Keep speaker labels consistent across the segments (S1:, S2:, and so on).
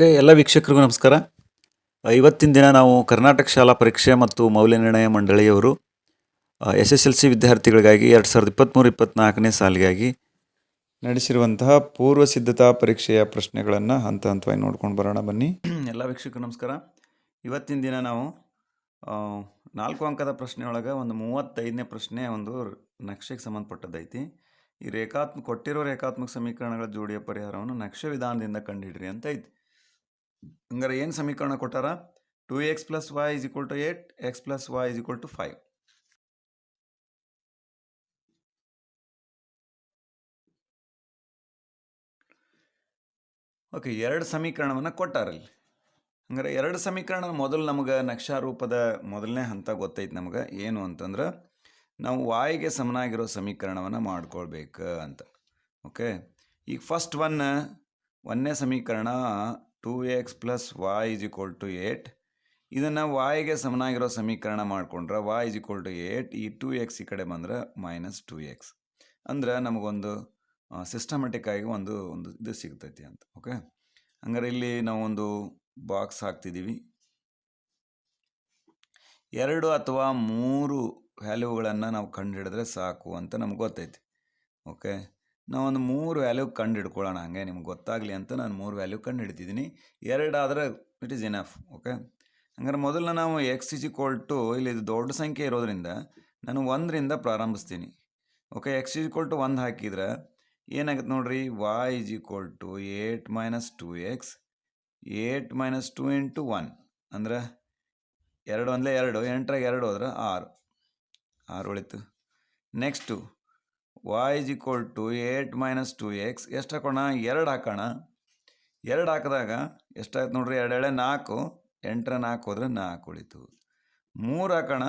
S1: Okay, ಎಲ್ಲ ವೀಕ್ಷಕರಿಗೂ ನಮಸ್ಕಾರ. ಇವತ್ತಿನ ದಿನ ನಾವು ಕರ್ನಾಟಕ ಶಾಲಾ ಪರೀಕ್ಷೆ ಮತ್ತು ಮೌಲ್ಯನಿರ್ಣಯ ಮಂಡಳಿಯವರು SSLC ವಿದ್ಯಾರ್ಥಿಗಳಿಗಾಗಿ 2023-24ನೇ ಸಾಲಿಗಾಗಿ ನಡೆಸಿರುವಂತಹ ಪೂರ್ವ ಸಿದ್ಧತಾ ಪರೀಕ್ಷೆಯ ಪ್ರಶ್ನೆಗಳನ್ನು ಹಂತ ಹಂತವಾಗಿ ನೋಡ್ಕೊಂಡು ಬರೋಣ ಬನ್ನಿ. ಎಲ್ಲ ವೀಕ್ಷಕರು ನಮಸ್ಕಾರ. ಇವತ್ತಿನ ದಿನ ನಾವು 4 ಅಂಕದ ಪ್ರಶ್ನೆ ಒಳಗೆ ಒಂದು 35ನೇ ಪ್ರಶ್ನೆ ಒಂದು ನಕ್ಷೆಗೆ ಸಂಬಂಧಪಟ್ಟದ್ದೈತಿ. ಈ ಕೊಟ್ಟಿರೋ ರೇಖಾತ್ಮಕ ಸಮೀಕರಣಗಳ ಜೋಡಿಯ ಪರಿಹಾರವನ್ನು ನಕ್ಷೆ ವಿಧಾನದಿಂದ ಕಂಡುಹಿಡ್ರಿ ಅಂತ ಐತಿ. ಹಂಗಾರೆ ಏನು ಸಮೀಕರಣ ಕೊಟ್ಟಾರ? 2x + y = 8, x + y = 5. Okay, ಎರಡು ಸಮೀಕರಣವನ್ನು ಕೊಟ್ಟಾರಲ್ಲಿ. ಹಂಗಾರೆ ಎರಡು ಸಮೀಕರಣ ಮೊದಲು ನಮಗೆ ನಕ್ಷಾ ರೂಪದ ಮೊದಲನೇ ಹಂತ ಗೊತ್ತೈತಿ ನಮಗೆ ಏನು ಅಂತಂದ್ರೆ ನಾವು yಗೆ ಸಮನಾಗಿರೋ ಸಮೀಕರಣವನ್ನು ಮಾಡ್ಕೊಳ್ಬೇಕು ಅಂತ. ಓಕೆ, ಈಗ ಫಸ್ಟ್ ಒಂದನೇ ಸಮೀಕರಣ 2x + y = 8. ಇದನ್ನು yಗೆ ಸಮನಾಗಿರೋ ಸಮೀಕರಣ ಮಾಡಿಕೊಂಡ್ರೆ y = 8, ಈ 2x ಈ ಕಡೆ ಬಂದ್ರೆ -2x ಅಂದ್ರೆ ನಮಗೊಂದು ಸಿಸ್ಟಮೆಟಿಕ್ ಆಗಿ ಒಂದು ಇದು ಸಿಗ್ತೈತಿ ಅಂತ. ಓಕೆ, ಹಂಗಾರೆ ಇಲ್ಲಿ ನಾವು ಒಂದು ಬಾಕ್ಸ್ ಹಾಕ್ತಿದ್ದೀವಿ. 2 ಅಥವಾ 3 ವ್ಯಾಲ್ಯೂಗಳನ್ನು ನಾವು ಕಂಡುಹಿಡಿದ್ರೆ ಸಾಕು ಅಂತ ನಮ್ಗೆ ಗೊತ್ತೈತಿ. ಓಕೆ, ನಾವೊಂದು 3 ವ್ಯಾಲ್ಯೂ ಕಂಡು ಹಿಡ್ಕೊಳ್ಳೋಣ. ಹಂಗೆ ನಿಮ್ಗೆ ಗೊತ್ತಾಗಲಿ ಅಂತ ನಾನು 3 ವ್ಯಾಲ್ಯೂ ಕಂಡು ಹಿಡ್ತಿದ್ದೀನಿ. 2 ಆದರೆ ಇಟ್ ಈಸ್ ಎನಫ್. ಓಕೆ, ಹಂಗಾರೆ ಮೊದಲು ನಾವು x = ಇಲ್ಲಿ ಇದು ದೊಡ್ಡ ಸಂಖ್ಯೆ ಇರೋದ್ರಿಂದ ನಾನು 1ರಿಂದ ಪ್ರಾರಂಭಿಸ್ತೀನಿ. ಓಕೆ, x = 1 ಹಾಕಿದ್ರೆ ಏನಾಗುತ್ತೆ ನೋಡ್ರಿ, y = 8 - 2x, 8 - 2 × 1 ಅಂದ್ರೆ 2 1 2, 8ರಾಗ 2 ಹೋದ್ರೆ 6 ಉಳಿತು. ನೆಕ್ಸ್ಟು y = 8 - 2x ಎಷ್ಟು ಹಾಕೋಣ? 2 ಹಾಕೋಣ. 2 ಹಾಕಿದಾಗ ಎಷ್ಟಾಯ್ತು ನೋಡ್ರಿ, 2 2 4, 8ರ 4 ಹೋದ್ರೆ 4 ಉಳಿತು. 3 ಹಾಕೋಣ.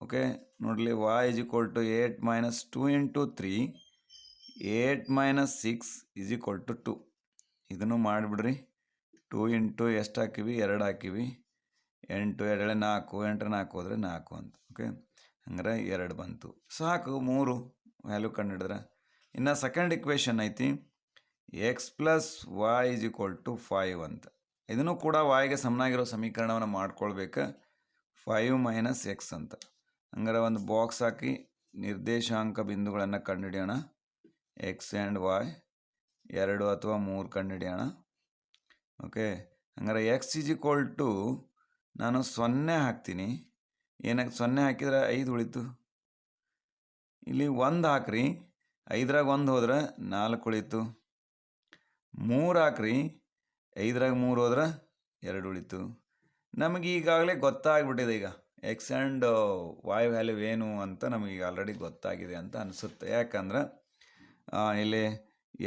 S1: ಓಕೆ, ನೋಡಲಿ y = 8 - 2 × 3, 8 - 6 = 2. ಇದನ್ನು ಮಾಡಿಬಿಡ್ರಿ. 2 × ಎಷ್ಟು ಹಾಕಿವಿ? 2 ಹಾಕಿವಿ. 8 2 4, 8ರ 4 ಹೋದ್ರೆ 4 ಅಂತ. ಓಕೆ, ಹಂಗಾರೆ 2 ಬಂತು. ಸಾಕು, 3 ವ್ಯಾಲ್ಯೂ ಕಂಡು ಹಿಡಿದ್ರೆ. ಇನ್ನು ಸೆಕೆಂಡ್ ಇಕ್ವೇಷನ್ ಐತಿ x + y = 5 ಅಂತ. ಇದನ್ನು ಕೂಡ yಗೆ ಸಮನಾಗಿರೋ ಸಮೀಕರಣವನ್ನು ಮಾಡ್ಕೊಳ್ಬೇಕು. 5 - x ಅಂತ. ಹಂಗಾರೆ ಒಂದು ಬಾಕ್ಸ್ ಹಾಕಿ ನಿರ್ದೇಶಾಂಕ ಬಿಂದುಗಳನ್ನು ಕಂಡುಹಿಡಿಯೋಣ. x ಆ್ಯಂಡ್ y 2 ಅಥವಾ 3 ಕಂಡುಹಿಡಿಯೋಣ. ಓಕೆ, ಹಂಗಾರೆ x = ನಾನು 0 ಹಾಕ್ತೀನಿ. ಏನಕ್ಕೆ 0 ಹಾಕಿದ್ರೆ 5 ಉಳಿತು. ಇಲ್ಲಿ 1 ಹಾಕ್ರಿ. 5ರಾಗ 1 ಹೋದ್ರೆ 4 ಉಳಿತು. 3 ಹಾಕ್ರಿ. 5ರಾಗ 3 ಹೋದ್ರೆ 2 ಉಳಿತು. ನಮಗೆ ಈಗಾಗಲೇ ಗೊತ್ತಾಗ್ಬಿಟ್ಟಿದೆ. ಈಗ x ಆ್ಯಂಡ್ y ವ್ಯಾಲ್ಯೂ ಏನು ಅಂತ ನಮಗೀಗ ಆಲ್ರೆಡಿ ಗೊತ್ತಾಗಿದೆ ಅಂತ ಅನಿಸುತ್ತೆ. ಯಾಕಂದ್ರೆ ಇಲ್ಲಿ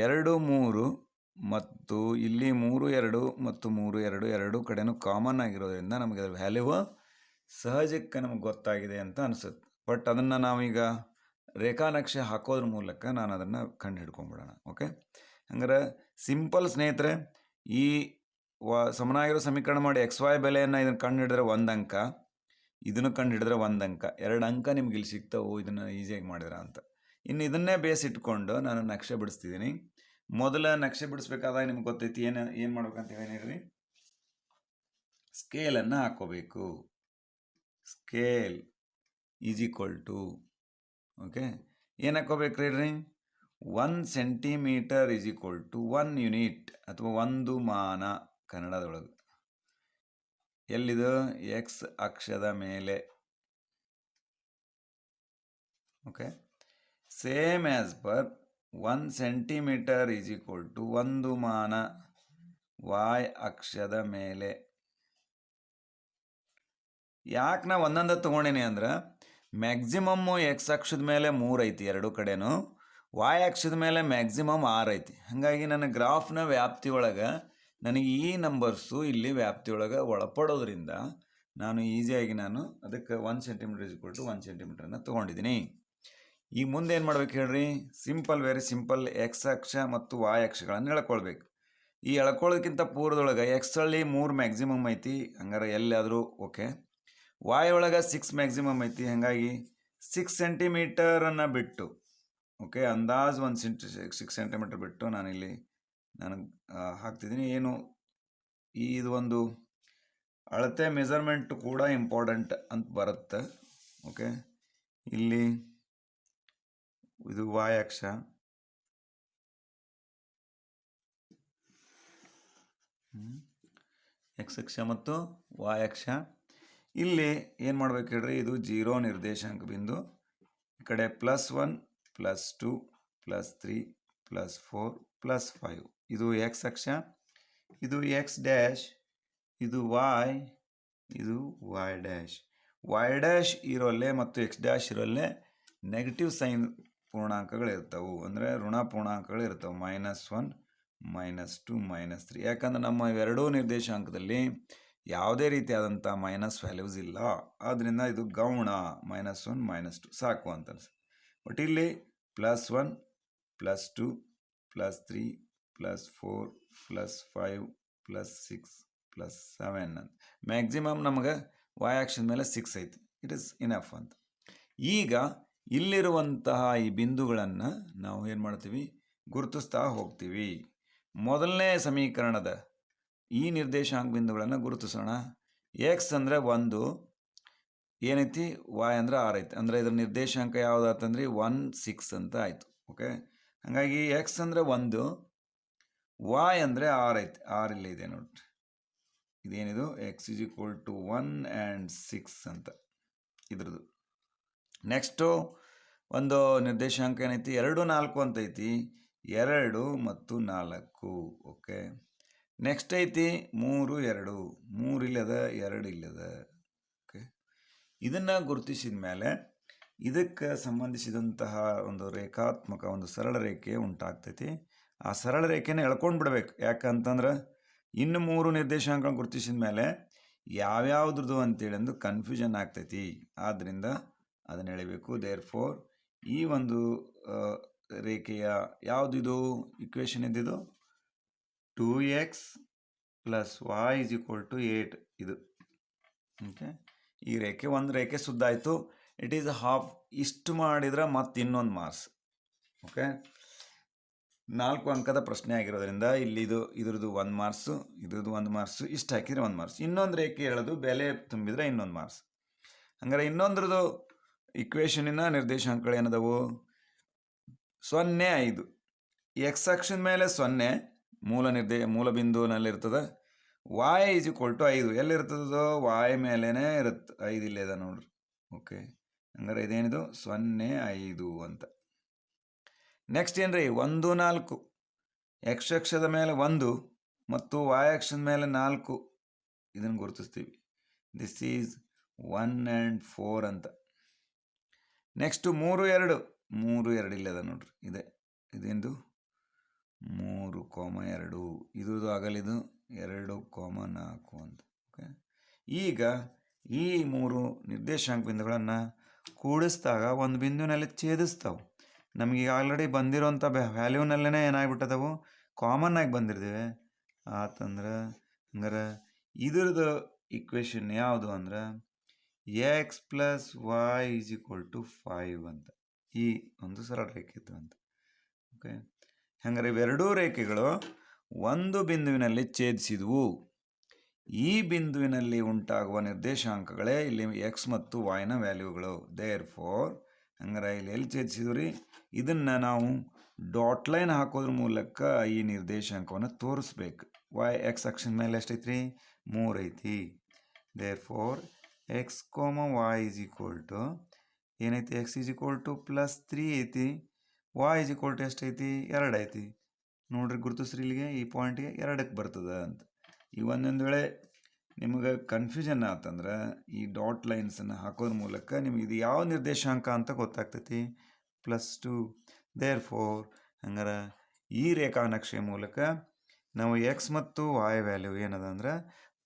S1: 2 3 ಮತ್ತು ಇಲ್ಲಿ 3 2 ಮತ್ತು 3 2 ಎರಡೂ ಕಡೆನೂ ಕಾಮನ್ ಆಗಿರೋದ್ರಿಂದ ನಮಗೆ ಅದರ ವ್ಯಾಲ್ಯೂ ಸಹಜಕ್ಕೆ ನಮಗೆ ಗೊತ್ತಾಗಿದೆ ಅಂತ ಅನಿಸುತ್ತೆ. ಬಟ್ ಅದನ್ನು ನಾವೀಗ ರೇಖಾನಕ್ಷೆ ಹಾಕೋದ್ರ ಮೂಲಕ ನಾನು ಅದನ್ನು ಕಂಡು ಹಿಡ್ಕೊಂಡ್ಬಿಡೋಣ. ಓಕೆ, ಹಂಗಾರೆ ಸಿಂಪಲ್ ಸ್ನೇಹಿತರೆ, ಈ ಸಮನಾಗಿರೋ ಸಮೀಕರಣ ಮಾಡಿ XY ಬೆಲೆಯನ್ನು ಇದನ್ನು ಕಂಡು ಹಿಡಿದ್ರೆ 1 ಅಂಕ, ಇದನ್ನು ಕಂಡು ಹಿಡಿದ್ರೆ 1 ಅಂಕ, 2 ಅಂಕ ನಿಮ್ಗೆ ಇಲ್ಲಿ ಸಿಗ್ತಾವು ಇದನ್ನು ಈಸಿಯಾಗಿ ಮಾಡಿದ್ರ ಅಂತ. ಇನ್ನು ಇದನ್ನೇ ಬೇಸ್ ಇಟ್ಕೊಂಡು ನಾನು ನಕ್ಷೆ ಬಿಡಿಸ್ತಿದ್ದೀನಿ. ಮೊದಲ ನಕ್ಷೆ ಬಿಡಿಸ್ಬೇಕಾದಾಗ ನಿಮ್ಗೆ ಗೊತ್ತೈತಿ ಏನು ಮಾಡ್ಬೇಕಂತ ಹೇಳಿರಿ, ಸ್ಕೇಲನ್ನು ಹಾಕೋಬೇಕು. ಸ್ಕೇಲ್ = ಓಕೆ, ಏನು ಹಾಕೋಬೇಕು ಹೇಳ್ರಿ, 1 ಸೆಂಟಿಮೀಟರ್ = 1 ಯೂನಿಟ್ ಅಥವಾ 1 ಮಾನ ಕನ್ನಡದೊಳಗೆ. ಎಲ್ಲಿದು? x ಅಕ್ಷದ ಮೇಲೆ. Okay, same as per 1 centimetre = 1 ಮಾನ y ಅಕ್ಷದ ಮೇಲೆ. ಯಾಕೆ ನಾ ಒಂದೊಂದು ತೊಗೊಂಡೇನಿ ಅಂದ್ರೆ ಮ್ಯಾಕ್ಸಿಮಮ್ಮು x ಅಕ್ಷದ ಮೇಲೆ 3 ಐತಿ ಎರಡು ಕಡೆನೂ, y ಅಕ್ಷದ ಮೇಲೆ ಮ್ಯಾಕ್ಸಿಮಮ್ 6 ಐತಿ. ಹಾಗಾಗಿ ನನ್ನ ಗ್ರಾಫ್ನ ವ್ಯಾಪ್ತಿ ಒಳಗೆ ನನಗೆ ಈ ನಂಬರ್ಸು ಇಲ್ಲಿ ವ್ಯಾಪ್ತಿಯೊಳಗೆ ಒಳಪಡೋದ್ರಿಂದ ನಾನು ಈಸಿಯಾಗಿ ಅದಕ್ಕೆ 1 ಸೆಂಟಿಮೀಟರ್ = 1 ಸೆಂಟಿಮೀಟರನ್ನು ತೊಗೊಂಡಿದ್ದೀನಿ. ಈಗ ಮುಂದೆ ಏನು ಮಾಡ್ಬೇಕು ಹೇಳ್ರಿ, ಸಿಂಪಲ್, ವೆರಿ ಸಿಂಪಲ್. x ಅಕ್ಷ ಮತ್ತು y ಅಕ್ಷಗಳನ್ನು ಎಳ್ಕೊಳ್ಬೇಕು. ಈ ಎಳ್ಕೊಳ್ಳೋದಕ್ಕಿಂತ ಪೂರ್ವದೊಳಗೆ ಎಕ್ಸಲ್ಲಿ 3 ಮ್ಯಾಕ್ಸಿಮಮ್ ಐತಿ, ಹಂಗಾರೆ ಎಲ್ಲಾದರೂ ಓಕೆ. y ಒಳಗೆ 6 ಮ್ಯಾಕ್ಸಿಮಮ್ ಐತಿ, ಹಾಗಾಗಿ 6 ಸೆಂಟಿಮೀಟರನ್ನು ಬಿಟ್ಟು, ಓಕೆ, ಅಂದಾಜು 6 ಸೆಂಟಿಮೀಟರ್ ಬಿಟ್ಟು ನಾನು ಹಾಕ್ತಿದ್ದೀನಿ. ಏನು ಇದು ಒಂದು ಅಳತೆ ಮೆಜರ್ಮೆಂಟ್ ಕೂಡ ಇಂಪಾರ್ಟೆಂಟ್ ಅಂತ ಬರುತ್ತೆ. ಓಕೆ, ಇಲ್ಲಿ ಇದು ವಾಯ್ ಅಕ್ಷ, ಎಕ್ಸ್ ಅಕ್ಷ ಮತ್ತು ವಾಯ್ ಅಕ್ಷ. ಇಲ್ಲಿ ಏನು ಮಾಡ್ಬೇಕು ಹೇಳ್ರಿ, ಇದು 0 ನಿರ್ದೇಶಾಂಕ ಬಿಂದು, ಈ ಕಡೆ +1 +2 +3 +4 +5 ಇದು ಎಕ್ಸ್ ಅಕ್ಷ, ಇದು ಎಕ್ಸ್ ಡ್ಯಾಶ್, ಇದು ವಾಯ್, ಇದು ವಾಯ್ ಡ್ಯಾಶ್. ವಾಯ್ ಡ್ಯಾಶ್ ಇರೋಲ್ಲೇ ಮತ್ತು ಎಕ್ಸ್ ಡ್ಯಾಶ್ ಇರೋಲ್ಲೇ ನೆಗೆಟಿವ್ ಸೈನ್ ಪೂರ್ಣಾಂಕಗಳಿರ್ತವೆ, ಅಂದರೆ ಋಣ ಪೂರ್ಣಾಂಕಗಳು ಇರ್ತವೆ, -1 -2 -3. ಯಾಕಂದ್ರೆ ನಮ್ಮ ಇವೆರಡೂ ನಿರ್ದೇಶಾಂಕದಲ್ಲಿ ಯಾವುದೇ ರೀತಿಯಾದಂಥ ಮೈನಸ್ ವ್ಯಾಲ್ಯೂಸ್ ಇಲ್ಲ. ಆದ್ದರಿಂದ ಇದು ಗೌಣ -1 -2 ಸಾಕು ಅಂತ ಅನ್ಸುತ್ತೆ. ಬಟ್ ಇಲ್ಲಿ +1 +2 +3 +4 +5 +6 +7 ಅಂತ ಮ್ಯಾಕ್ಸಿಮಮ್ ನಮಗೆ ವಾಯ್ ಆಕ್ಷನ್ ಮೇಲೆ 6 ಐತಿ. ಇಟ್ ಈಸ್ ಇನಫ್ ಅಂತ. ಈಗ ಇಲ್ಲಿರುವಂತಹ ಈ ಬಿಂದುಗಳನ್ನು ನಾವು ಏನು ಮಾಡ್ತೀವಿ, ಗುರುತಿಸ್ತಾ ಹೋಗ್ತೀವಿ. ಮೊದಲನೇ ಸಮೀಕರಣದ ಈ ನಿರ್ದೇಶಾಂಕ ಬಿಂದುಗಳನ್ನು ಗುರುತಿಸೋಣ. ಎಕ್ಸ್ ಅಂದರೆ 1 ಏನೈತಿ, ವಾಯ್ ಅಂದರೆ 6 ಐತಿ. ಅಂದರೆ ಇದರ ನಿರ್ದೇಶಾಂಕ ಯಾವುದಾತಂದ್ರೆ 1 6 ಅಂತ ಆಯಿತು. ಓಕೆ, ಹಾಗಾಗಿ ಎಕ್ಸ್ ಅಂದರೆ 1, ವಾಯ್ ಅಂದರೆ 6 ಐತಿ. 6 ಇಲ್ಲೇ ಇದೆ ನೋಡ್ರಿ, ಇದೇನಿದು ಎಕ್ಸ್ = 1 and 6 ಅಂತ ಇದ್ರದ್ದು. ನೆಕ್ಸ್ಟು ಒಂದು ನಿರ್ದೇಶಾಂಕ ಏನೈತಿ, 2 4 ಅಂತ ಐತಿ, 2 ಮತ್ತು 4. ಓಕೆ, ನೆಕ್ಸ್ಟ್ ಐತಿ 3 2, 3 ಇಲ್ಲದ, 2 ಇಲ್ಲದ. ಓಕೆ, ಇದನ್ನು ಗುರುತಿಸಿದ ಮೇಲೆ ಇದಕ್ಕೆ ಸಂಬಂಧಿಸಿದಂತಹ ಒಂದು ರೇಖಾತ್ಮಕ ಒಂದು ಸರಳ ರೇಖೆ ಉಂಟಾಗ್ತೈತಿ. ಆ ಸರಳ ರೇಖೆನ ಎಳ್ಕೊಂಡು ಬಿಡ್ಬೇಕು. ಯಾಕಂತಂದ್ರೆ ಇನ್ನು 3 ನಿರ್ದೇಶಾಂಕಗಳನ್ನ ಗುರುತಿಸಿದ ಮೇಲೆ ಯಾವ್ಯಾವ್ದ್ರದ್ದು ಅಂತೇಳಿ ಅಂದು ಕನ್ಫ್ಯೂಷನ್ ಆಗ್ತೈತಿ. ಆದ್ದರಿಂದ ಅದನ್ನು ಎಳಿಬೇಕು. ದೇರ್ಫೋರ್ ಈ ಒಂದು ರೇಖೆಯ ಯಾವುದಿದು ಇಕ್ವೇಷನ್ ಇದ್ದಿದ್ದು 2x + y = 8 ಇದು. ಓಕೆ, ಈ ರೇಖೆ ಒಂದು ರೇಖೆ ಸುದ್ದಾಯಿತು. It is half. ಇಷ್ಟು ಮಾಡಿದ್ರೆ ಮತ್ತೆ ಇನ್ನೊಂದು ಮಾರ್ಕ್ಸ್. ಓಕೆ, 4 ಅಂಕದ ಪ್ರಶ್ನೆ ಆಗಿರೋದ್ರಿಂದ ಇಲ್ಲಿ ಇದ್ರದ್ದು 1 ಮಾರ್ಕ್ಸು, ಇದ್ರದ್ದು 1 ಮಾರ್ಕ್ಸು, ಇಷ್ಟು ಹಾಕಿದರೆ 1 ಮಾರ್ಕ್ಸ್. ಇನ್ನೊಂದು ರೇಖೆ ಎಳೆದು ಬೆಲೆ ತುಂಬಿದರೆ ಇನ್ನೊಂದು ಮಾರ್ಕ್ಸ್. ಹಂಗಾರೆ ಇನ್ನೊಂದ್ರದ್ದು ಇಕ್ವೇಷನಿನ ನಿರ್ದೇಶಾಂಕಗಳು ಏನದವು, 0 5. ಎಕ್ಸ್ ಅಕ್ಷದ ಮೇಲೆ 0 ಮೂಲ ಬಿಂದುವಿನಲ್ಲಿರ್ತದೆ. ವಾಯ್ = 5 ಎಲ್ಲಿರ್ತದೋ, ವಾಯ್ ಮೇಲೇ ಇರುತ್ತೆ. 5 ಇಲ್ಲದ ನೋಡ್ರಿ. ಓಕೆ, ಹಂಗಾರೆ ಇದೇನಿದು 0 5 ಅಂತ. ನೆಕ್ಸ್ಟ್ ಏನ್ರಿ, 1 4. ಎಕ್ಸ್ ಅಕ್ಷದ ಮೇಲೆ 1 ಮತ್ತು ವಾಯ್ ಅಕ್ಷದ ಮೇಲೆ 4, ಇದನ್ನು ಗುರುತಿಸ್ತೀವಿ. ದಿಸ್ ಈಸ್ 1 and 4 ಅಂತ. ನೆಕ್ಸ್ಟು 3 2, 3 2 ಇಲ್ಲದ ನೋಡ್ರಿ. ಇದೇನು 3, 2 ಇದು ಆಗಲಿದು 2, 4 ಅಂತ. ಓಕೆ, ಈಗ ಈ 3 ನಿರ್ದೇಶಾಂಕ ಬಿಂದುಗಳನ್ನು ಕೂಡಿಸಿದಾಗ ಒಂದು ಬಿಂದುವಿನಲ್ಲಿ ಛೇದಿಸ್ತಾವೆ. ನಮಗೆ ಆಲ್ರೆಡಿ ಬಂದಿರೋಂಥ ವ್ಯಾಲ್ಯೂನಲ್ಲೇ ಏನಾಗ್ಬಿಟ್ಟದವು, ಕಾಮನ್ ಆಗಿ ಬಂದಿರ್ತೀವಿ ಆತಂದ್ರೆ. ಹಂಗಾರೆ ಇದ್ರದ್ದು ಇಕ್ವೇಷನ್ ಯಾವುದು ಅಂದ್ರೆ x + y = 5 ಅಂತ. ಈ ಒಂದು ಸರಳ ರೇಖೆ ಇತ್ತು ಅಂತ. ಓಕೆ, ಹಂಗಾರೆ ಇವೆರಡೂ ರೇಖೆಗಳು ಒಂದು ಬಿಂದುವಿನಲ್ಲಿ ಛೇದಿಸಿದ್ವು. ಈ ಬಿಂದುವಿನಲ್ಲಿ ಉಂಟಾಗುವ ನಿರ್ದೇಶಾಂಕಗಳೇ ಇಲ್ಲಿ ಎಕ್ಸ್ ಮತ್ತು ವಾಯ್ನ ವ್ಯಾಲ್ಯೂಗಳು. ದೇರ್ಫೋರ್ ಹಂಗಾರೆ ಇಲ್ಲಿ ಎಲ್ಲಿ ಛೇದಿಸಿದ್ವು ರೀ, ಇದನ್ನು ನಾವು ಡಾಟ್ ಲೈನ್ ಹಾಕೋದ್ರ ಮೂಲಕ ಈ ನಿರ್ದೇಶಾಂಕವನ್ನು ತೋರಿಸ್ಬೇಕು. ವಾಯ್ ಎಕ್ಸ್ ಅಕ್ಷದ ಮೇಲೆ ಎಷ್ಟೈತ್ರಿ, 3 ಐತಿ. ದೇರ್ಫೋರ್ x, y = ಏನೈತಿ, x = +3 ಐತಿ, y = ಎಷ್ಟೈತಿ, 2 ಐತಿ. ನೋಡ್ರಿ, ಗುರುತಿಸ್ರಿ ಇಲ್ಲಿಗೆ, ಈ ಪಾಯಿಂಟ್ಗೆ 2ಕ್ಕೆ ಬರ್ತದೆ ಅಂತ. ಈ ಒಂದೊಂದು ವೇಳೆ ನಿಮಗೆ ಕನ್ಫ್ಯೂಷನ್ ಆತಂದ್ರೆ ಈ ಡಾಟ್ ಲೈನ್ಸನ್ನು ಹಾಕೋದ್ರ ಮೂಲಕ ನಿಮಗೆ ಇದು ಯಾವ ನಿರ್ದೇಶಾಂಕ ಅಂತ ಗೊತ್ತಾಗ್ತೈತಿ, +2. ದೇರ್ಫೋರ್ ಹಂಗಾರೆ ಈ ರೇಖಾನಕ್ಷೆಯ ಮೂಲಕ ನಾವು ಎಕ್ಸ್ ಮತ್ತು ವಾಯ್ ವ್ಯಾಲ್ಯೂ ಏನದ ಅಂದ್ರೆ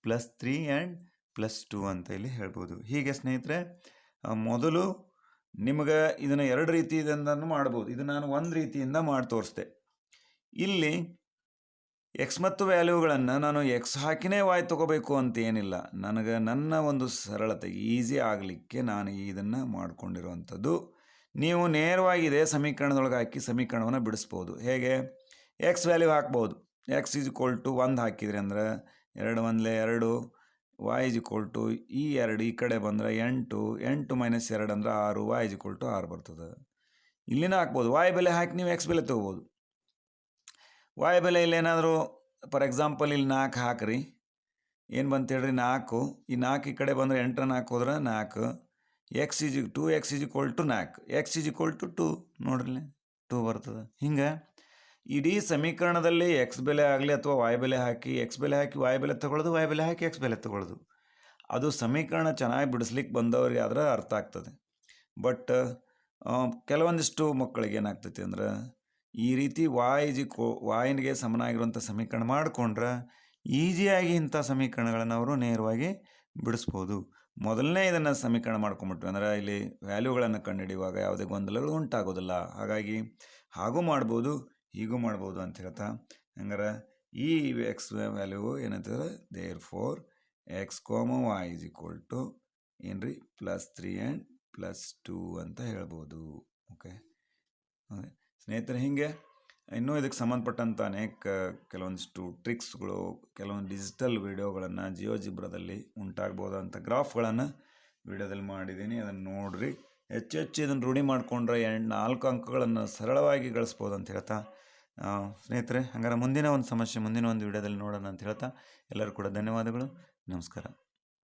S1: +3 and +2 ಅಂತ ಇಲ್ಲಿ ಹೇಳ್ಬೋದು. ಹೀಗೆ ಸ್ನೇಹಿತರೆ, ಮೊದಲು ನಿಮಗೆ ಇದನ್ನು 2 ರೀತಿಯಿಂದ ಮಾಡ್ಬೋದು. ಇದು ನಾನು ಒಂದು ರೀತಿಯಿಂದ ಮಾಡಿ ತೋರಿಸ್ದೆ. ಇಲ್ಲಿ ಎಕ್ಸ್ ಮತ್ತು ವ್ಯಾಲ್ಯೂಗಳನ್ನು ನಾನು ಎಕ್ಸ್ ಹಾಕಿನೇ ವಾಯ್ ತೊಗೋಬೇಕು ಅಂತ ಏನಿಲ್ಲ. ನನಗೆ ನನ್ನ ಒಂದು ಸರಳತೆ ಈಸಿ ಆಗಲಿಕ್ಕೆ ನಾನು ಇದನ್ನು ಮಾಡಿಕೊಂಡಿರುವಂಥದ್ದು. ನೀವು ನೇರವಾಗಿ ಇದೇ ಸಮೀಕರಣದೊಳಗೆ ಹಾಕಿ ಸಮೀಕರಣವನ್ನು ಬಿಡಿಸ್ಬೋದು. ಹೇಗೆ, ಎಕ್ಸ್ ವ್ಯಾಲ್ಯೂ ಹಾಕ್ಬೋದು. x = 1 ಹಾಕಿದ್ರಿ ಅಂದ್ರೆ 2 ಒಂದಲೇ 2 y ಇಸ್ ಈಕ್ವಲ್ ಟು ಈ 2 ಈ ಕಡೆ ಬಂದರೆ 8 8 ಮೈನಸ್ 2 ಅಂದರೆ 6 y ಇಸ್ ಈಕ್ವಲ್ ಟು 6 ಬರ್ತದೆ. ಇಲ್ಲಿನ ಹಾಕ್ಬೋದು, y ಬೆಲೆ ಹಾಕಿ ನೀವು x ಬೆಲೆ ತೊಗೋಬೋದು. y ಬೆಲೆ ಇಲ್ಲೇನಾದರೂ ಫಾರ್ ಎಕ್ಸಾಂಪಲ್ ಇಲ್ಲಿ 4 ಹಾಕ್ರಿ, ಏನು ಬಂತು ಹೇಳ್ರಿ 4. ಈ 4 ಈ ಕಡೆ ಬಂದರೆ 8 4 ಹೋದ್ರೆ 4 x is 2x is equal to 4 x is equal to 2 ನೋಡ್ರಿ 2 ಬರ್ತದೆ. ಹಿಂಗೆ ಇಡೀ ಸಮೀಕರಣದಲ್ಲಿ ಎಕ್ಸ್ ಬೆಲೆ ಆಗಲಿ ಅಥವಾ y ಬೆಲೆ ಹಾಕಿ ಎಕ್ಸ್ ಬೆಲೆ ಹಾಕಿ y ಬೆಲೆ ತೊಗೊಳ್ಳೋದು, y ಬೆಲೆ ಹಾಕಿ ಎಕ್ಸ್ ಬೆಲೆ ತೊಗೊಳ್ಳೋದು. ಅದು ಸಮೀಕರಣ ಚೆನ್ನಾಗಿ ಬಿಡಿಸ್ಲಿಕ್ಕೆ ಬಂದವ್ರಿಗೆ ಆದ್ರೆ ಅರ್ಥ ಆಗ್ತದೆ. ಬಟ್ ಕೆಲವೊಂದಿಷ್ಟು ಮಕ್ಕಳಿಗೆ ಏನಾಗ್ತೈತಿ ಅಂದ್ರೆ ಈ ರೀತಿ ವಾಯ್ನಿಗೆ ಸಮನಾಗಿರುವಂಥ ಸಮೀಕರಣ ಮಾಡಿಕೊಂಡ್ರೆ ಈಸಿಯಾಗಿ ಇಂಥ ಸಮೀಕರಣಗಳನ್ನು ಅವರು ನೇರವಾಗಿ ಬಿಡಿಸ್ಬೋದು. ಮೊದಲನೇ ಇದನ್ನು ಸಮೀಕರಣ ಮಾಡ್ಕೊಂಬಿಟ್ವಿ ಅಂದ್ರೆ ಇಲ್ಲಿ ವ್ಯಾಲ್ಯೂಗಳನ್ನು ಕಂಡುಹಿಡಿಯುವಾಗ ಯಾವುದೇ ಗೊಂದಲಗಳು ಉಂಟಾಗೋದಿಲ್ಲ. ಹಾಗಾಗಿ ಹಾಗೂ ಮಾಡ್ಬೋದು, ಹೀಗೂ ಮಾಡ್ಬೋದು ಅಂತ ಹೇಳ್ತಾ, ಹಂಗಾರೆ ಈ ಎಕ್ಸ್ ವ್ಯಾಲ್ಯೂ ಏನಂತಂದ್ರೆ there four x y is equal to ಏನ್ರಿ +3 ಆ್ಯಂಡ್ +2 ಅಂತ ಹೇಳ್ಬೋದು. ಓಕೆ ಸ್ನೇಹಿತರೆ, ಹೀಗೆ ಇನ್ನೂ ಇದಕ್ಕೆ ಸಂಬಂಧಪಟ್ಟಂಥ ಅನೇಕ ಕೆಲವೊಂದಿಷ್ಟು ಟ್ರಿಕ್ಸ್ಗಳು, ಕೆಲವೊಂದು ಡಿಜಿಟಲ್ ವಿಡಿಯೋಗಳನ್ನು ಜಿಯೋಜಿಬ್ರಾದಲ್ಲಿ ಉಂಟಾಗ್ಬೋದಂಥ ಗ್ರಾಫ್ಗಳನ್ನು ವಿಡಿಯೋದಲ್ಲಿ ಮಾಡಿದ್ದೀನಿ. ಅದನ್ನು ನೋಡಿರಿ. ಹೆಚ್ಚು ಇದನ್ನು ರೂಢಿ ಮಾಡಿಕೊಂಡ್ರೆ 4 ಅಂಕಗಳನ್ನು ಸರಳವಾಗಿ ಗಳಿಸ್ಬೋದು ಅಂತ ಹೇಳ್ತಾ, ಸ್ನೇಹಿತರೆ, ಹಂಗಾರೆ ಮುಂದಿನ ಒಂದು ಸಮಸ್ಯೆ ಮುಂದಿನ ಒಂದು ವಿಡಿಯೋದಲ್ಲಿ ನೋಡೋಣ ಅಂತ ಹೇಳ್ತಾ ಎಲ್ಲರೂ ಕೂಡ ಧನ್ಯವಾದಗಳು. ನಮಸ್ಕಾರ.